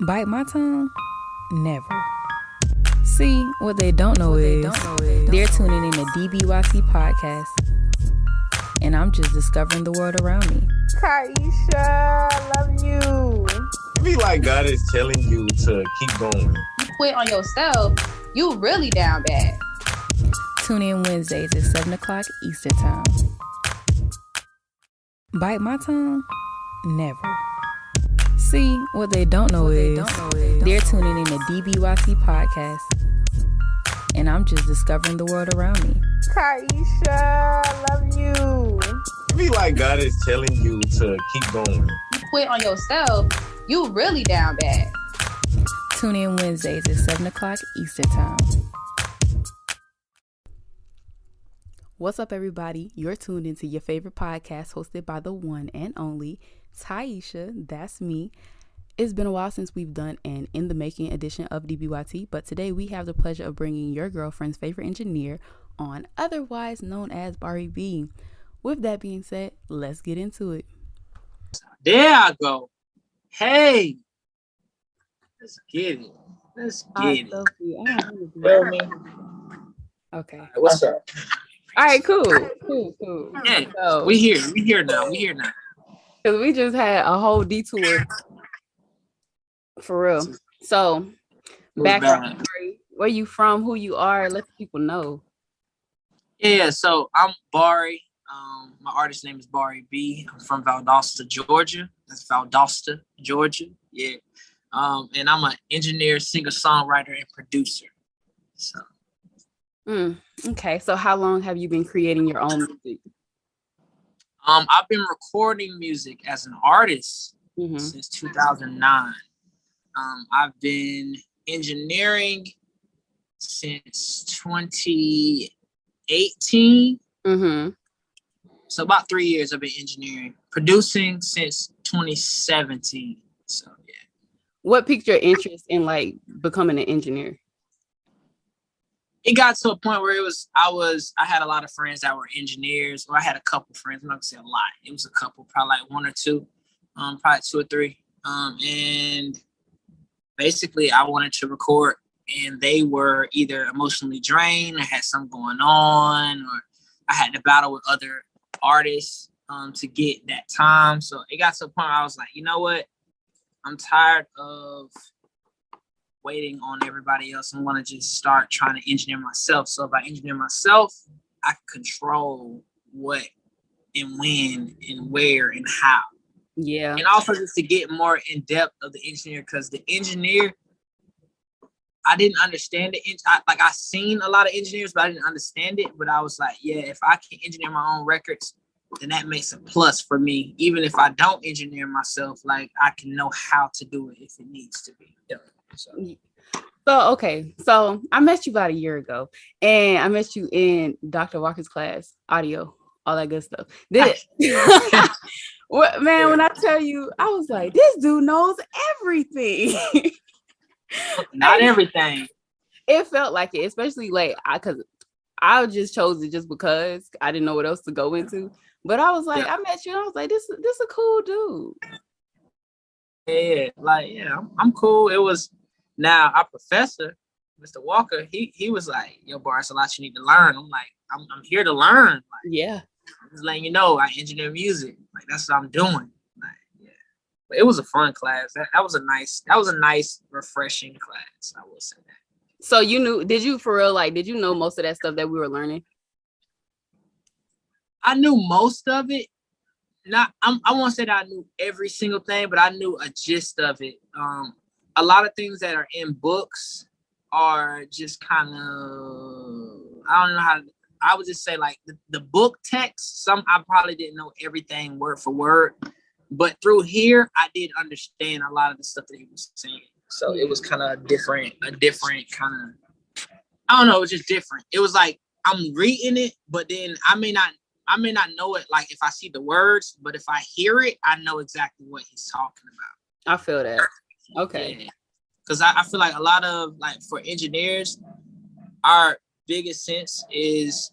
Bite my tongue? Never. See, what they don't know is they're tuning in to DBYC podcast, and I'm just discovering the world around me. Taisha, I love you. It be like God is telling you to keep going. You quit on yourself, you really down bad. Tune in Wednesdays at 7 o'clock Eastern Time. Bite my tongue? Never. See, what they don't know is they're tuning in to DBYC podcast, and I'm just discovering the world around me. Taisha, I love you. It be like God is telling you to keep going. You quit on yourself, you really down bad. Tune in Wednesdays at 7 o'clock Eastern Time. What's up, everybody? You're tuned into your favorite podcast hosted by the one and only Taisha. That's me. It's been a while since we've done an In the Making edition of DBYT, but today we have the pleasure of bringing your girlfriend's favorite engineer on, otherwise known as Barri B. With that being said, let's get into it. There I go. Hey, let's get it. Let's get it. Feel me? Okay. What's up? All right, cool. Yeah, So, we here now. because we just had a whole detour for real. So, background story, where you from, who you are, let the people know. Yeah, so I'm Barri. My artist name is Barri B. I'm from Valdosta, Georgia. That's Valdosta, Georgia. Yeah. And I'm an engineer, singer, songwriter, and producer. So. Okay, so how long have you been creating your own music? I've been recording music as an artist Mm-hmm. since 2009. I've been engineering since 2018. Mm-hmm. So about 3 years I've been engineering. Producing since 2017. So yeah. What piqued your interest in like becoming an engineer? It got to a point where I had a lot of friends that were engineers, or I had a couple friends. I'm not gonna say a lot. It was a couple, probably like one or two, probably two or three. And basically I wanted to record, and they were either emotionally drained, or had something going on, or I had to battle with other artists to get that time. So it got to a point where I was like, you know what? I'm tired of waiting on everybody else. I'm gonna just start trying to engineer myself. So if I engineer myself, I can control what and when and where and how. Yeah. And also just to get more in depth of the engineer, because the engineer, I didn't understand it. I seen a lot of engineers, but I didn't understand it. But I was like, yeah, if I can engineer my own records, then that makes a plus for me. Even if I don't engineer myself, like I can know how to do it if it needs to be done. So Okay, so I met you about a year ago, and I met you in Dr. Walker's class, audio, all that good stuff. What, man, when I tell you, I was like, this dude knows everything. not everything. It felt like it, especially like because I just chose it just because I didn't know what else to go into. But I was like, I met you, and I was like, this a cool dude. Yeah, I'm cool. It was now our professor, Mr. Walker, he was like, yo, Bar, it's a lot you need to learn. I'm like, I'm here to learn. Like, Yeah. I'm just letting you know I engineer music. Like that's what I'm doing. Like, yeah. But it was a fun class. That was a nice, refreshing class. I will say that. So did you know most of that stuff that we were learning? I knew most of it. I won't say that I knew every single thing, but I knew a gist of it. A lot of things that are in books are just kind of, I don't know how, I would just say like the book text, I probably didn't know everything word for word, but through here, I did understand a lot of the stuff that he was saying. So it was kind of a different kind of, I don't know, it was just different. It was like, I'm reading it, but then I may not know it like if I see the words, but if I hear it, I know exactly what he's talking about. I feel that. Okay. Because I feel like a lot of like for engineers, our biggest sense is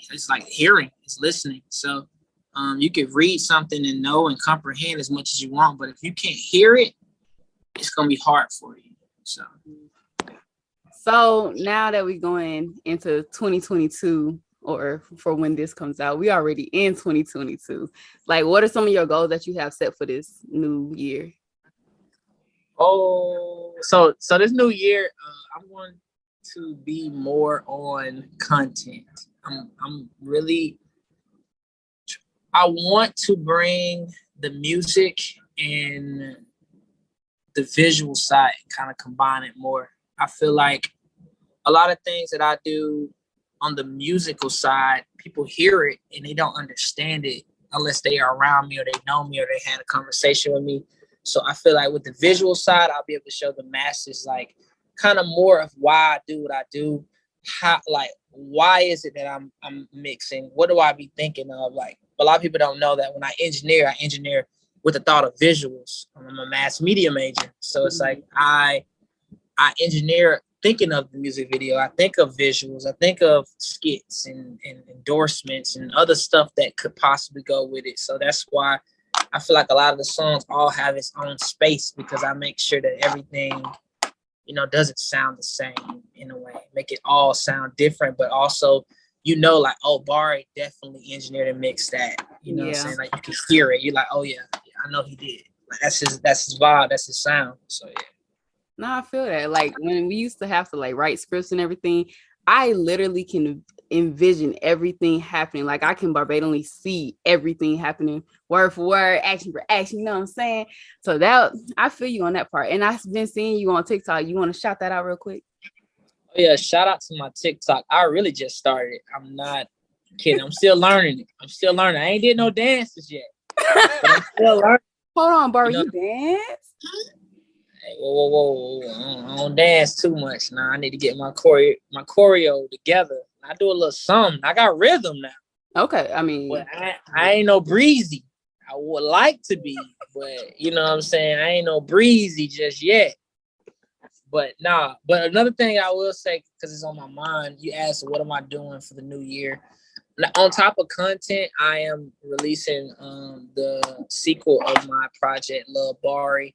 it's like hearing, it's listening. So you can read something and know and comprehend as much as you want, but if you can't hear it, it's gonna be hard for you. So now that we're going into 2022, or for when this comes out, we already in 2022. Like, what are some of your goals that you have set for this new year? Oh, so this new year, I'm going to be more on content. I'm really, I want to bring the music and the visual side and kind of combine it more. I feel like a lot of things that I do on the musical side, people hear it and they don't understand it unless they are around me or they know me or they had a conversation with me. So I feel like with the visual side, I'll be able to show the masses like kind of more of why I do what I do. How, like, why is it that I'm mixing? What do I be thinking of? Like, a lot of people don't know that when I engineer with the thought of visuals. I'm a mass media major. So it's like I engineer thinking of the music video. I think of visuals. I think of skits and endorsements and other stuff that could possibly go with it. So that's why I feel like a lot of the songs all have its own space, because I make sure that everything, doesn't sound the same in a way. Make it all sound different, but also, like, oh, Barri definitely engineered and mixed that. You know what I'm saying? Like, you can hear it. You're like, oh yeah, I know he did. Like, that's his vibe, that's his sound. So yeah. No, I feel that. Like, when we used to have to like write scripts and everything, I literally can envision everything happening. Like, I can verbatimly see everything happening word for word, action for action. You know what I'm saying? So that, I feel you on that part. And I've been seeing you on TikTok. You want to shout that out real quick? Oh yeah, shout out to my TikTok. I really just started. I'm not kidding. I'm still learning it. I ain't did no dances yet, but I'm still learning. Hold on, Barri, you dance? Hey, whoa. I don't dance too much. Nah, I need to get my choreo together. I do a little something. I got rhythm now. Okay, I mean, but I ain't no breezy. I would like to be, but you know what I'm saying? I ain't no breezy just yet. But nah. But another thing I will say, because it's on my mind, you asked, what am I doing for the new year? On top of content, I am releasing the sequel of my project, Love Barri.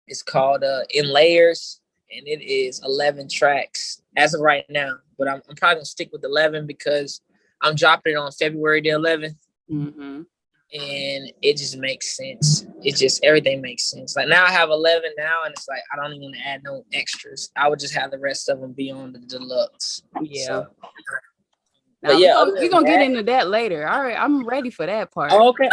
It's called In Layers, and it is 11 tracks as of right now. But I'm probably gonna stick with 11 because I'm dropping it on February the 11th, and it just makes sense. It just, everything makes sense. Like, now I have 11 now, and it's like I don't even want to add no extras. I would just have the rest of them be on the deluxe. Yeah. So, now, yeah, we're gonna get into that later. All right, I'm ready for that part. Oh, okay,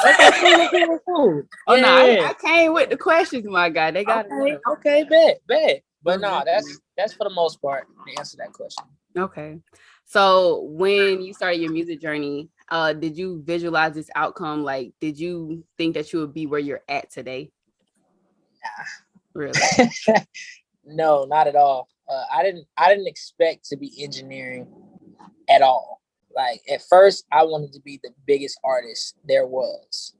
cool. Oh yeah, no, I came with the questions, my guy. They got it. Okay, bet. But no, that's for the most part to answer that question. Okay. So when you started your music journey, did you visualize this outcome? Like, did you think that you would be where you're at today? Nah. Really? No, not at all. I didn't expect to be engineering at all. Like, at first, I wanted to be the biggest artist there was.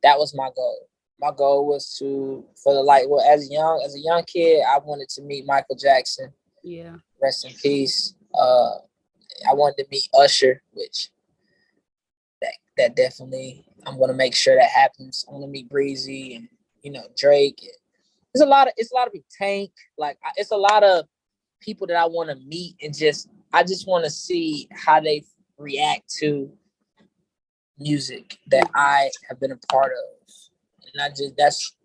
That was my goal. My goal was as a young kid, I wanted to meet Michael Jackson. Yeah. Rest in peace. I wanted to meet Usher, which that definitely, I'm gonna make sure that happens. I want to meet Breezy and Drake. It's a lot of people. Tank. Like, it's a lot of people that I want to meet, and I just want to see how they react to music that I have been a part of, and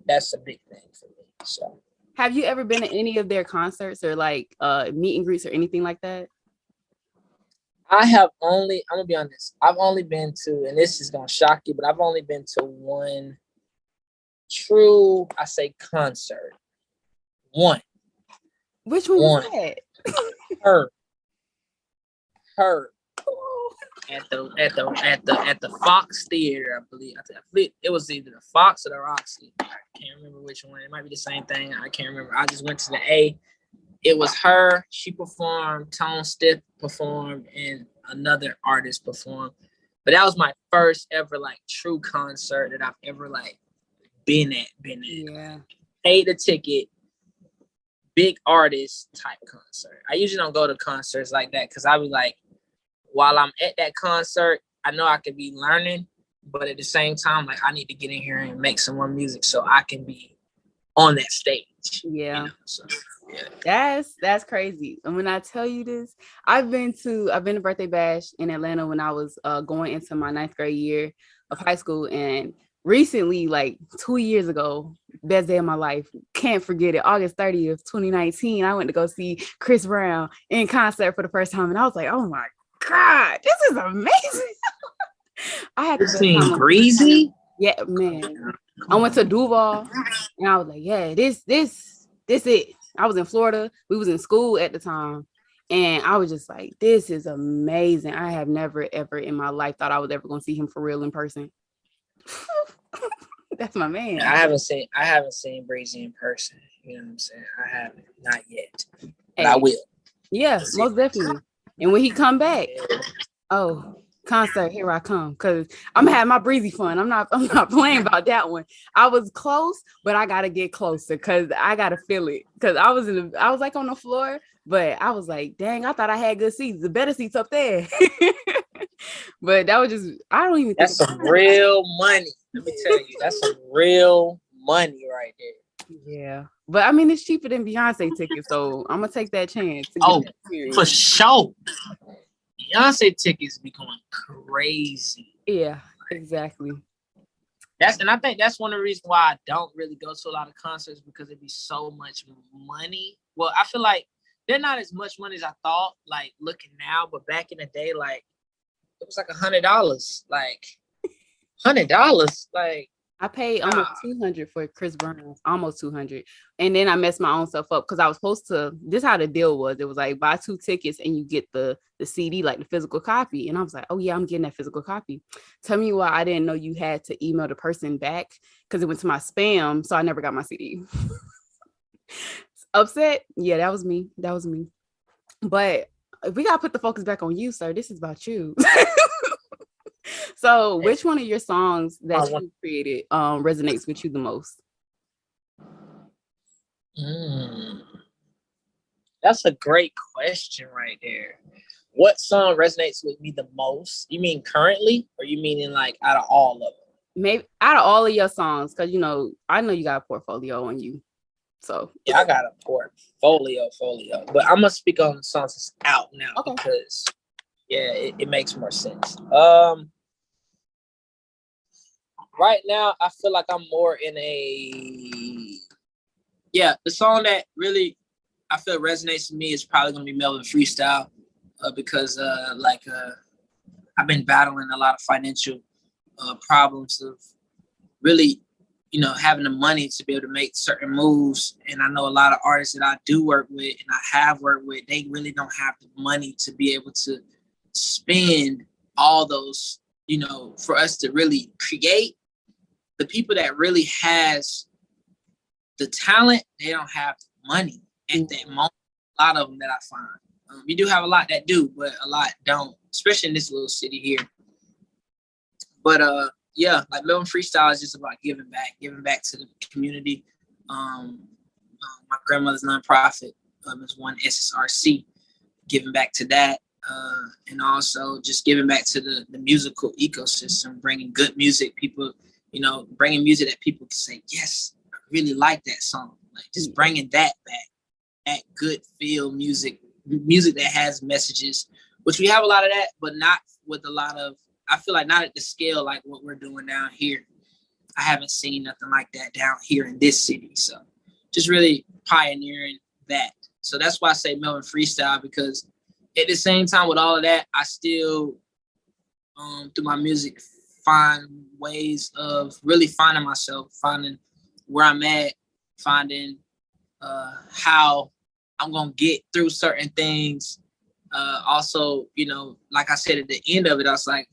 that's a big thing for me. So, have you ever been to any of their concerts or like meet and greets or anything like that? I'm gonna be honest, I've only been to, and this is gonna shock you, but I've only been to one true, I say, concert. One. Which one was that? Her. At the Fox Theater, I believe. It was either the Fox or the Roxy. I can't remember which one. It might be the same thing. I can't remember. I just went to the A. It was her. She performed. Tone Stith performed, and another artist performed. But that was my first ever like true concert that I've ever like been at. Yeah. Paid the ticket. Big artist type concert. I usually don't go to concerts like that because I was like, while I'm at that concert, I know I could be learning, but at the same time, like, I need to get in here and make some more music so I can be on that stage. age. Yeah. You know, so, yeah. That's crazy. And when I tell you this, I've been to birthday bash in Atlanta when I was going into my 9th grade year of high school, and recently, like 2 years ago, best day of my life, can't forget it, August 30th, 2019, I went to go see Chris Brown in concert for the first time, and I was like, oh my God, this is amazing. I had the best time of Breezy? Yeah, man. I went to Duval and I was like, yeah, this it. I was in Florida. We was in school at the time. And I was just like, this is amazing. I have never, ever in my life thought I was ever going to see him for real in person. That's my man. I haven't seen Breezy in person. You know what I'm saying? I haven't, not yet. But I will. Yeah, most definitely. And when he come back, oh, concert, here I come. Cause I'm gonna have my Breezy fun. I'm not playing about that one. I was close, but I gotta get closer because I gotta feel it. Cause I was like on the floor, but I was like, dang, I thought I had good seats. The better seats up there. But that was just, I don't even think that's some real money. Let me tell you, that's some real money right there. Yeah. But I mean, it's cheaper than Beyonce tickets, so I'm gonna take that chance. For sure. Beyonce tickets be going crazy. Yeah, exactly. And I think that's one of the reasons why I don't really go to a lot of concerts, because it'd be so much money. Well, I feel like they're not as much money as I thought, like looking now, but back in the day, like it was like $100. Like $100. Like I paid almost $200 for Chris Brown, almost $200. And then I messed my own self up because I was supposed to, this how the deal was. It was like buy 2 tickets and you get the CD, like the physical copy. And I was like, oh yeah, I'm getting that physical copy. Tell me why I didn't know you had to email the person back, because it went to my spam. So I never got my CD. Upset? Yeah, that was me. But we got to put the focus back on you, sir. This is about you. So which one of your songs that you created resonates with you the most? That's a great question right there. What song resonates with me the most? You mean currently, or you mean in like out of all of them? Maybe out of all of your songs, because I know you got a portfolio on you. So yeah, I got a portfolio. But I'm gonna speak on the songs that's out now, because it makes more sense. Right now, I feel like I'm more in the song that really I feel resonates with me is probably gonna be Melvin Freestyle, because I've been battling a lot of financial problems of really, having the money to be able to make certain moves. And I know a lot of artists that I do work with and I have worked with, they really don't have the money to be able to spend all those, for us to really create. The people that really has the talent, they don't have the money at that moment. A lot of them that I find. You do have a lot that do, but a lot don't, especially in this little city here. But like Melvin Freestyle is just about giving back to the community. My grandmother's nonprofit is one SSRC, giving back to that. And also just giving back to the musical ecosystem, bringing good music, people, bringing music that people can say, yes, I really like that song. Like just bringing that back, that good feel music that has messages, which we have a lot of that, but not with a lot of, I feel like not at the scale like what we're doing down here. I haven't seen nothing like that down here in this city. So just really pioneering that. So that's why I say Melvin Freestyle, because at the same time with all of that, I still, through my music, find ways of really finding myself, finding where I'm at, finding how I'm going to get through certain things. Also, like I said, at the end of it, I was like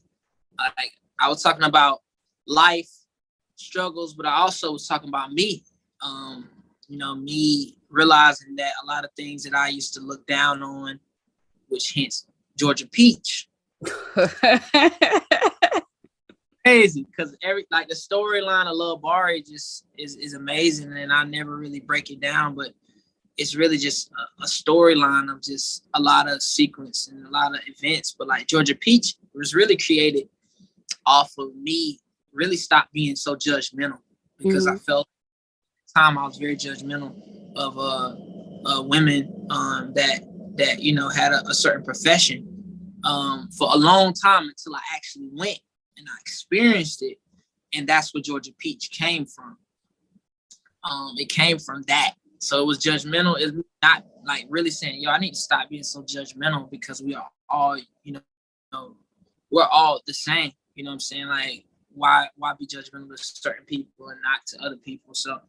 I was talking about life struggles, but I also was talking about me, me realizing that a lot of things that I used to look down on, which hence Georgia Peach. Crazy, because the storyline of Lil Barri just is amazing, and I never really break it down, but it's really just a storyline of just a lot of sequence and a lot of events. But like Georgia Peach was really created off of me really stopped being so judgmental, because I felt at the time I was very judgmental women that had a certain profession for a long time until I actually went and I experienced it, and that's where Georgia Peach came from. It came from that. So it was judgmental. It's not like really saying, yo, I need to stop being so judgmental because we are all, we're all the same. You know what I'm saying? Like, why be judgmental to certain people and not to other people? So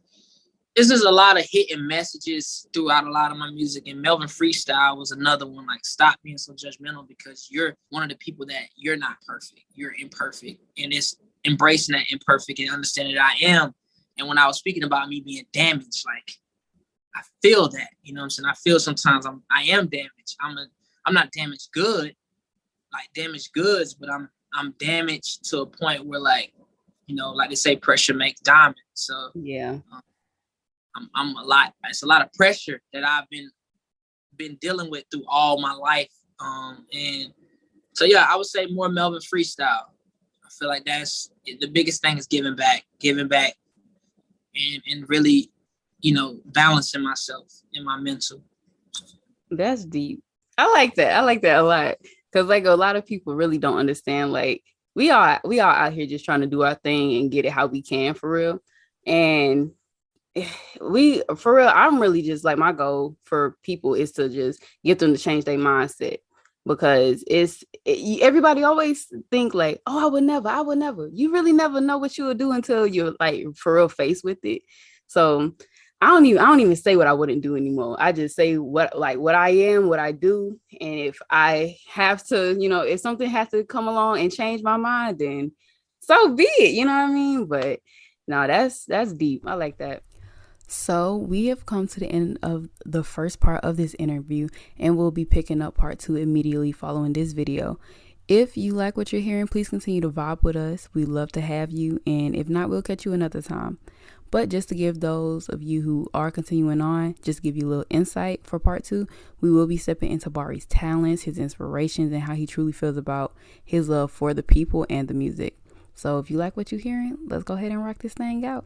this is a lot of hidden messages throughout a lot of my music. And Melvin Freestyle was another one, like, stop being so judgmental because you're one of the people that you're not perfect. You're imperfect. And it's embracing that imperfect and understanding that I am. And when I was speaking about me being damaged, like, I feel that, you know what I'm saying? I feel sometimes I am damaged. I'm not damaged good, like damaged goods, but I'm damaged to a point where, like, like they say, pressure makes diamonds. So yeah, it's a lot of pressure that I've been dealing with through all my life. And so, yeah, I would say more Melvin Freestyle. I feel like that's the biggest thing is giving back and really, balancing myself in my mental. that's deep. I like that. I like that a lot. Cause like a lot of people really don't understand. Like we all out here just trying to do our thing and get it how we can for real. And for real, I'm really just like, my goal for people is to just get them to change their mindset, because everybody always think like, oh, I would never. You really never know what you would do until you're like for real faced with it. So I don't even say what I wouldn't do anymore. I just say what I am, what I do. And if I have to, if something has to come along and change my mind, then so be it. You know what I mean? But no, that's deep. I like that. So we have come to the end of the first part of this interview, and we'll be picking up part 2 immediately following this video. If you like what you're hearing, please continue to vibe with us. We'd love to have you. And if not, we'll catch you another time. But just to give those of you who are continuing on, just give you a little insight for part 2, we will be stepping into Barri's talents, his inspirations, and how he truly feels about his love for the people and the music. So if you like what you're hearing, let's go ahead and rock this thing out.